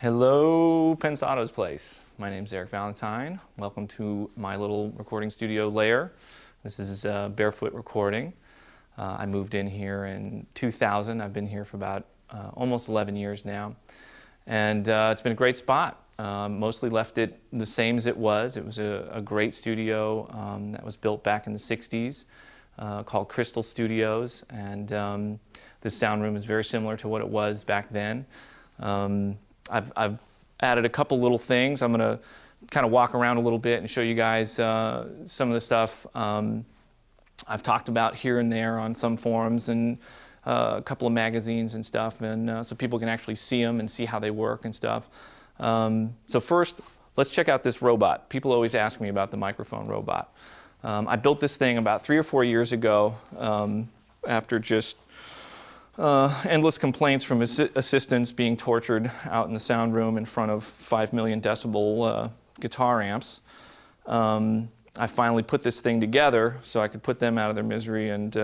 Hello, Pensado's Place. My name's Eric Valentine. Welcome to my little recording studio lair. This is Barefoot Recording. I moved in here in 2000. I've been here for about almost 11 years now. And it's been a great spot. Mostly left it the same as it was. It was a great studio that was built back in the 60s called Crystal Studios. And this sound room is very similar to what it was back then. I've added a couple little things. I'm going to kind of walk around a little bit and show you guys some of the stuff I've talked about here and there on some forums and a couple of magazines and stuff, and so people can actually see them and see how they work and stuff. So first, let's check out this robot. People always ask me about the microphone robot. I built this thing about 3 or 4 years ago after just endless complaints from assistants being tortured out in the sound room in front of 5 million decibel guitar amps. I finally put this thing together so I could put them out of their misery and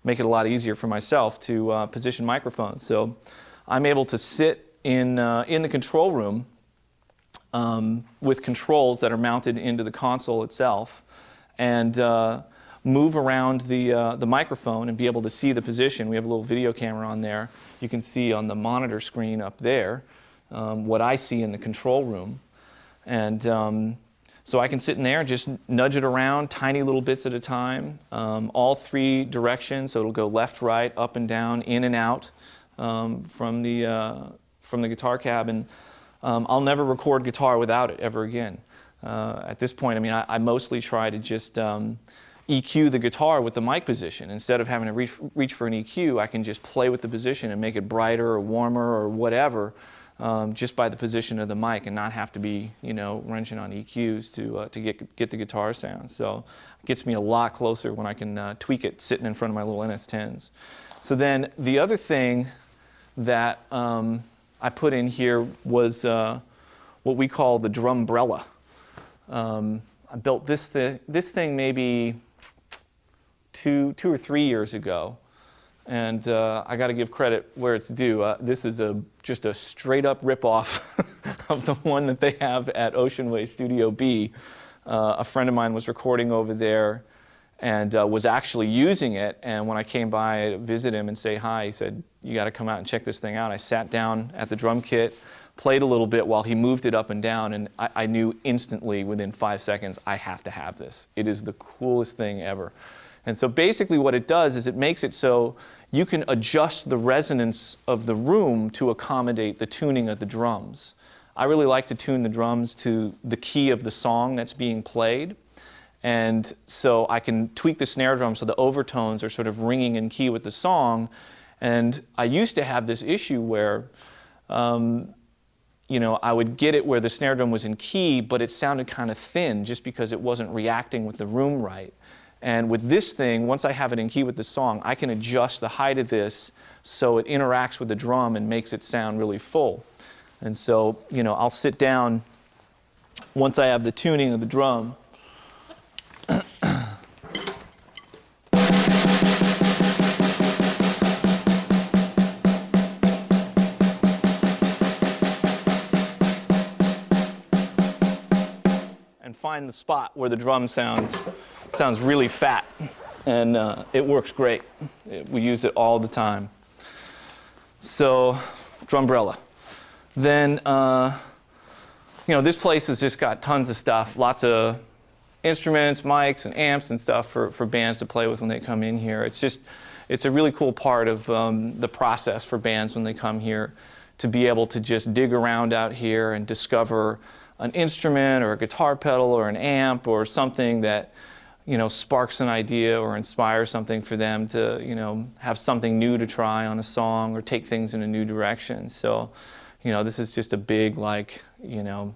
make it a lot easier for myself to position microphones. So I'm able to sit in the control room with controls that are mounted into the console itself and move around the microphone and be able to see the position. We have a little video camera on there. You can see on the monitor screen up there what I see in the control room. And so I can sit in there and just nudge it around tiny little bits at a time, all 3 directions. So it'll go left, right, up and down, in and out from the guitar cab. And I'll never record guitar without it ever again. At this point, I mean, I mostly try to just EQ the guitar with the mic position. Instead of having to reach for an EQ, I can just play with the position and make it brighter or warmer or whatever just by the position of the mic and not have to be, you know, wrenching on EQs to get the guitar sound. So it gets me a lot closer when I can tweak it sitting in front of my little NS10s. So then the other thing that I put in here was what we call the drumbrella. I built this thing maybe two or 3 years ago, and I got to give credit where it's due. This is just a straight up ripoff of the one that they have at Ocean Way Studio B. A friend of mine was recording over there and was actually using it, and when I came by to visit him and say hi, he said, "You got to come out and check this thing out." I sat down at the drum kit, played a little bit while he moved it up and down, and I knew instantly within 5 seconds, I have to have this. It is the coolest thing ever. And so basically what it does is it makes it so you can adjust the resonance of the room to accommodate the tuning of the drums. I really like to tune the drums to the key of the song that's being played. And so I can tweak the snare drum so the overtones are sort of ringing in key with the song. And I used to have this issue where you know, I would get it where the snare drum was in key, but it sounded kind of thin just because it wasn't reacting with the room right. And with this thing, once I have it in key with the song, I can adjust the height of this so it interacts with the drum and makes it sound really full. And so, you know, I'll sit down once I have the tuning of the drum. Find the spot where the drum sounds really fat, and it works great. We use it all the time. So, drumbrella. Then, you know, this place has just got tons of stuff, lots of instruments, mics, and amps and stuff for bands to play with when they come in here. It's a really cool part of the process for bands when they come here to be able to just dig around out here and discover an instrument or a guitar pedal or an amp or something that, you know, sparks an idea or inspires something for them to, you know, have something new to try on a song or take things in a new direction. So, you know, this is just a big, like, you know,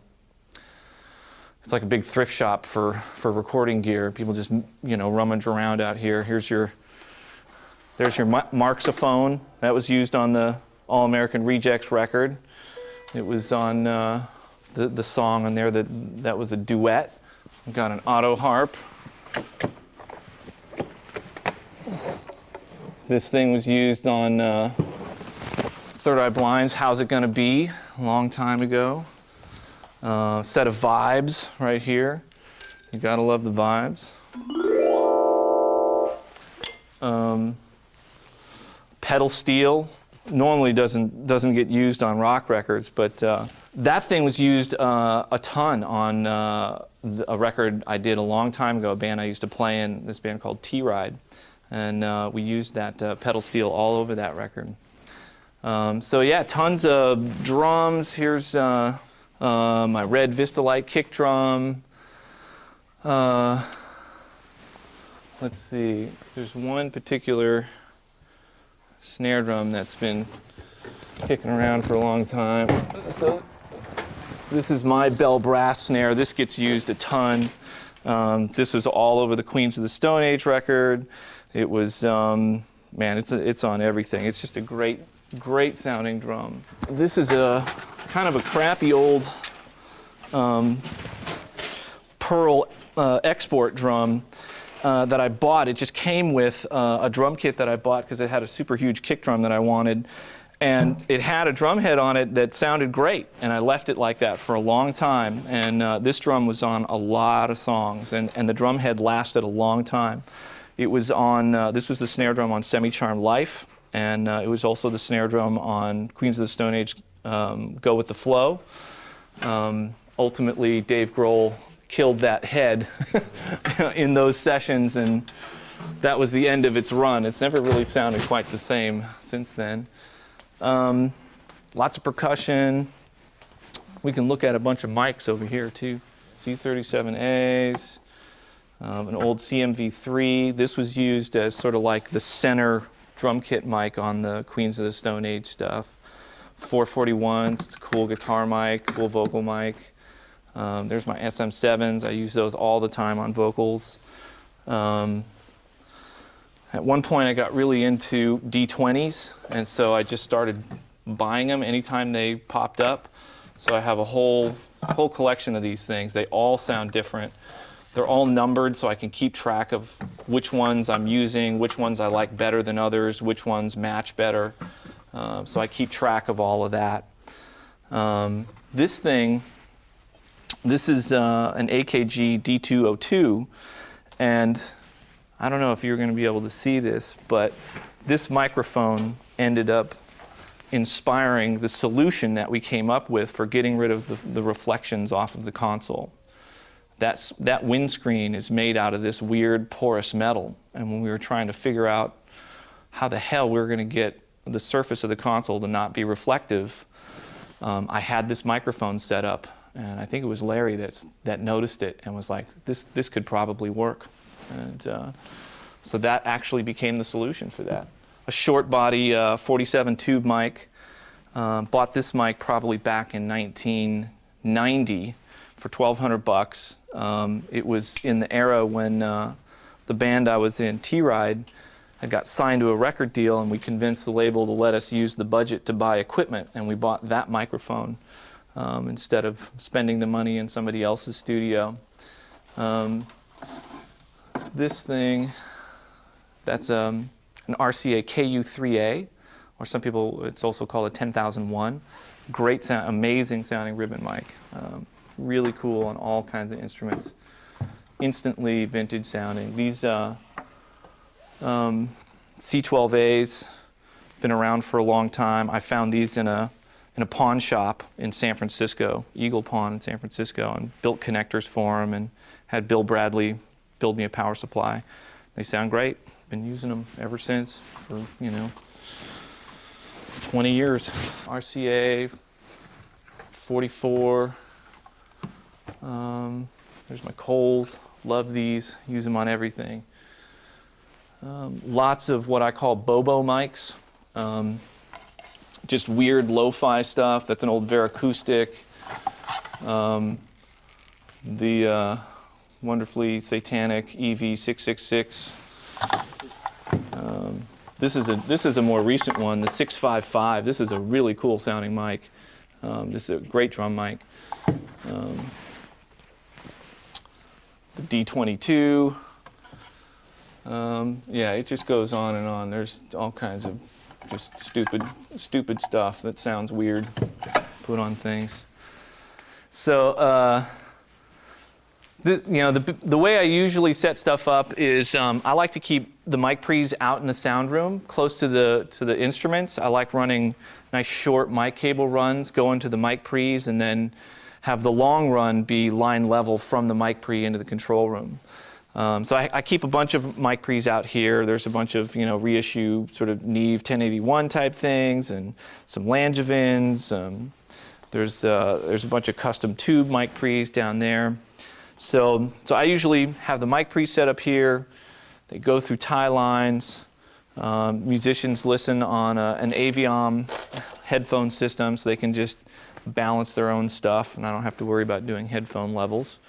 it's like a big thrift shop for recording gear. People just, you know, rummage around out here. There's your Marxophone. That was used on the All-American Rejects record. It was on the song on there that was a duet. We've got an auto harp. This thing was used on Third Eye Blind's How's It Gonna Be, a long time ago. Set of Vibes right here. You gotta love the Vibes. Pedal steel. Normally doesn't get used on rock records, but that thing was used a ton on a record I did a long time ago, a band I used to play in, this band called T-Ride. And we used that pedal steel all over that record. So yeah, tons of drums. Here's my red Vistalite kick drum. Let's see, there's one particular snare drum that's been kicking around for a long time. So this is my bell brass snare. This gets used a ton. This was all over the Queens of the Stone Age record. It was, man, it's on everything. It's just a great sounding drum. This is a kind of a crappy old Pearl export drum that I bought. It just came with a drum kit that I bought because it had a super huge kick drum that I wanted. And it had a drum head on it that sounded great. And I left it like that for a long time. And this drum was on a lot of songs. And the drum head lasted a long time. It was on, this was the snare drum on Semi-Charmed Life. And it was also the snare drum on Queens of the Stone Age, Go With The Flow. Ultimately, Dave Grohl killed that head in those sessions, and that was the end of its run. It's never really sounded quite the same since then. Lots of percussion. We can look at a bunch of mics over here too. C37As, an old CMV3. This was used as sort of like the center drum kit mic on the Queens of the Stone Age stuff. 441s, it's a cool guitar mic, cool vocal mic. There's my SM7s. I use those all the time on vocals. At one point I got really into D20s, and so I just started buying them anytime they popped up. So I have a whole collection of these things. They all sound different. They're all numbered so I can keep track of which ones I'm using, which ones I like better than others, which ones match better. So I keep track of all of that. This thing, this is an AKG D202, and I don't know if you're going to be able to see this, but this microphone ended up inspiring the solution that we came up with for getting rid of the reflections off of the console. That windscreen is made out of this weird porous metal, and when we were trying to figure out how the hell we were going to get the surface of the console to not be reflective, I had this microphone set up, and I think it was Larry that noticed it and was like, this could probably work. And so that actually became the solution for that. A short body 47 tube mic. Bought this mic probably back in 1990 for $1,200. It was in the era when the band I was in, T-Ride, had got signed to a record deal, and we convinced the label to let us use the budget to buy equipment, and we bought that microphone instead of spending the money in somebody else's studio. This thing, that's an RCA KU3A, or some people, it's also called a 10001. Great sound, amazing sounding ribbon mic. Really cool on all kinds of instruments. Instantly vintage sounding. These C12As, been around for a long time. I found these in a pawn shop in San Francisco, Eagle Pawn in San Francisco, and built connectors for them and had Bill Bradley build me a power supply. They sound great. Been using them ever since for, 20 years. RCA 44. There's my Coles. Love these. Use them on everything. Lots of what I call Bobo mics. Just weird lo-fi stuff. That's an old Veracoustic. The wonderfully satanic EV666. This is a more recent one, the 655. This is a really cool sounding mic. This is a great drum mic. The D22. Yeah, it just goes on and on. There's all kinds of just stupid stuff that sounds weird, put on things. So the way I usually set stuff up is I like to keep the mic pre's out in the sound room, close to the instruments. I like running nice short mic cable runs going to the mic pre's, and then have the long run be line level from the mic pre into the control room. So I keep a bunch of mic pre's out here. There's a bunch of reissue sort of Neve 1081 type things, and some Langevins. There's a bunch of custom tube mic pre's down there. So I usually have the mic pre set up here. They go through tie lines. Musicians listen on an Aviom headphone system, so they can just balance their own stuff, and I don't have to worry about doing headphone levels.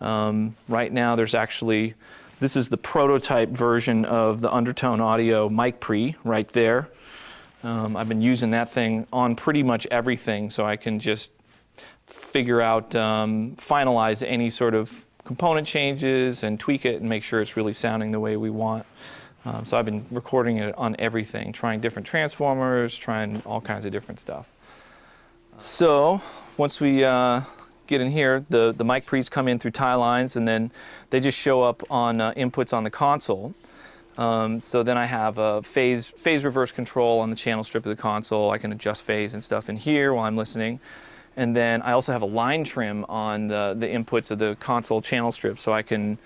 Right now this is the prototype version of the UnderToneAudio mic pre right there. I've been using that thing on pretty much everything, so I can just figure out, finalize any sort of component changes and tweak it and make sure it's really sounding the way we want. So I've been recording it on everything, trying different transformers, trying all kinds of different stuff. So once we get in here, the mic pre's come in through tie lines, and then they just show up on inputs on the console. So then I have a phase reverse control on the channel strip of the console. I can adjust phase and stuff in here while I'm listening. And then I also have a line trim on the inputs of the console channel strip, so I can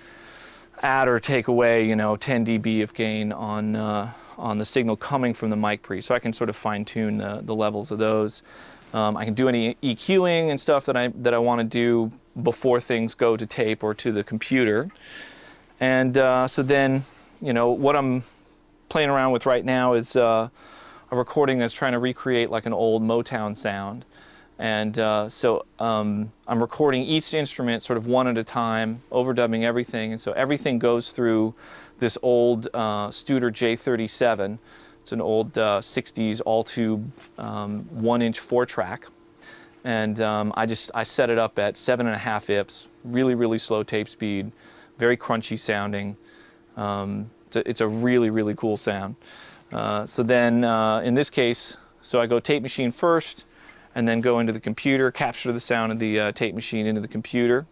add or take away 10 dB of gain on the signal coming from the mic pre. So I can sort of fine tune the levels of those. I can do any EQing and stuff that I want to do before things go to tape or to the computer. And so then, what I'm playing around with right now is a recording that's trying to recreate like an old Motown sound. And so I'm recording each instrument sort of one at a time, overdubbing everything. And so everything goes through this old Studer J37. It's an old 60s all-tube 1-inch 4-track, and I set it up at 7.5 IPS, really slow tape speed, very crunchy sounding. It's a really cool sound. So then in this case, I go tape machine first, and then go into the computer, capture the sound of the tape machine into the computer,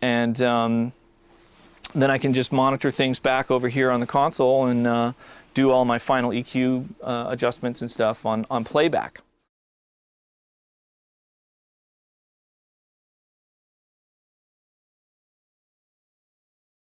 and then I can just monitor things back over here on the console and do all my final EQ adjustments and stuff on playback.